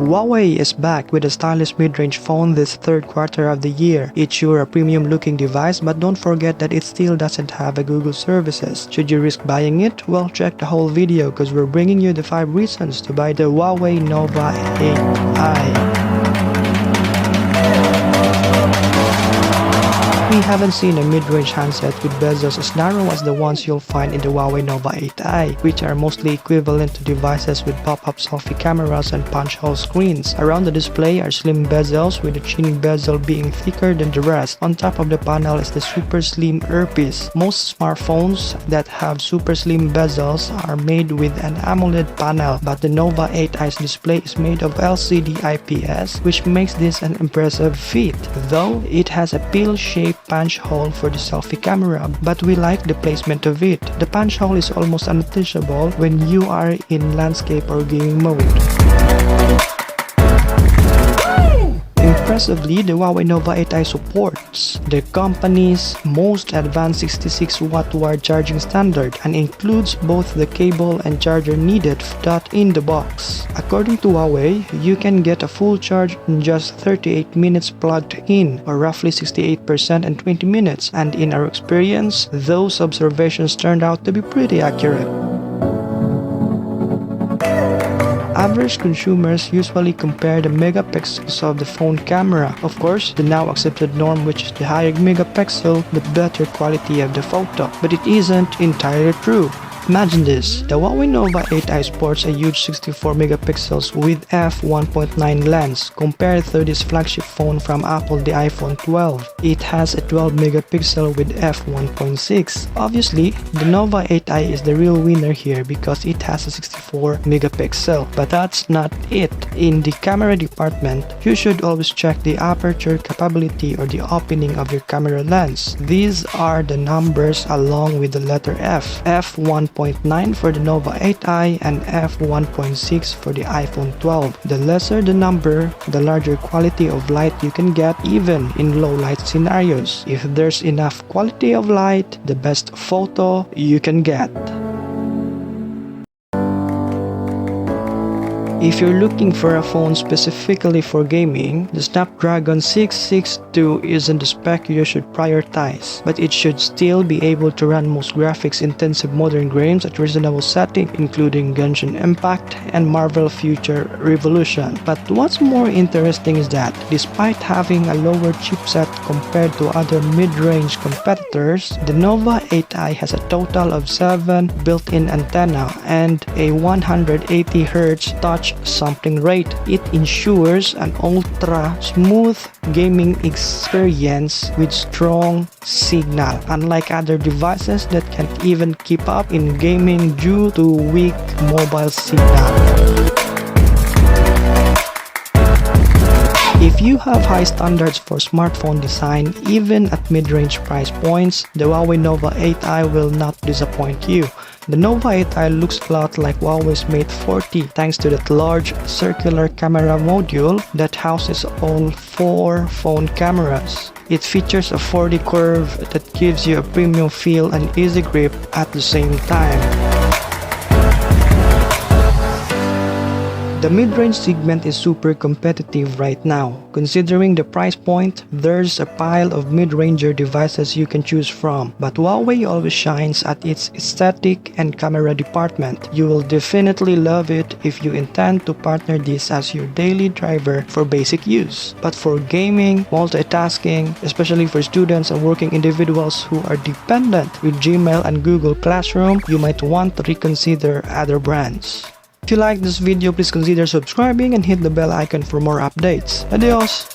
Huawei is back with a stylish mid-range phone this third quarter of the year. It's sure a premium-looking device, but don't forget that it still doesn't have a Google services. Should you risk buying it? Well, check the whole video because we're bringing you the 5 reasons to buy the Huawei Nova 8i. We haven't seen a mid-range handset with bezels as narrow as the ones you'll find in the Huawei Nova 8i, which are mostly equivalent to devices with pop-up selfie cameras and punch-hole screens. Around the display are slim bezels, with the chin bezel being thicker than the rest. On top of the panel is the super slim earpiece. Most smartphones that have super slim bezels are made with an AMOLED panel, but the Nova 8i's display is made of LCD IPS, which makes this an impressive feat, though it has a pill-shaped punch hole for the selfie camera, but we like the placement of it. The punch hole is almost unnoticeable when you are in landscape or gaming mode. Impressively, the Huawei Nova 8i supports the company's most advanced 66-watt wired charging standard and includes both the cable and charger needed in the box. According to Huawei, you can get a full charge in just 38 minutes plugged in, or roughly 68% in 20 minutes, and in our experience, those observations turned out to be pretty accurate. Average consumers usually compare the megapixels of the phone camera. Of course, the now accepted norm, which is the higher megapixel, the better quality of the photo. But it isn't entirely true. Imagine this, the Huawei Nova 8i sports a huge 64 megapixels with f1.9 lens compared to this flagship phone from Apple, the iPhone 12. It has a 12 megapixel with f1.6. Obviously, the Nova 8i is the real winner here because it has a 64 megapixel. But that's not it. In the camera department, you should always check the aperture capability or the opening of your camera lens. These are the numbers along with the letter F. f1.9 for the Nova 8i and f1.6 for the iPhone 12. The lesser the number, the larger quality of light you can get even in low light scenarios. If there's enough quality of light, the best photo you can get. If you're looking for a phone specifically for gaming, the Snapdragon 662 isn't the spec you should prioritize, but it should still be able to run most graphics-intensive modern games at reasonable setting, including Genshin Impact and Marvel Future Revolution. But what's more interesting is that, despite having a lower chipset compared to other mid-range competitors, the Nova 8i has a total of 7 built-in antenna and a 180Hz touch sampling rate. It ensures an ultra-smooth gaming experience with strong signal, unlike other devices that can't even keep up in gaming due to weak mobile signal. If you have high standards for smartphone design, even at mid-range price points, the Huawei Nova 8i will not disappoint you. The Nova 8i looks a lot like Huawei's Mate 40 thanks to that large circular camera module that houses all 4 phone cameras. It features a 4D curve that gives you a premium feel and easy grip at the same time. The mid-range segment is super competitive right now. Considering the price point, there's a pile of mid-ranger devices you can choose from. But Huawei always shines at its aesthetic and camera department. You will definitely love it if you intend to partner this as your daily driver for basic use. But for gaming, multitasking, especially for students and working individuals who are dependent with Gmail and Google Classroom, you might want to reconsider other brands. If you like this video, please consider subscribing and hit the bell icon for more updates. Adios!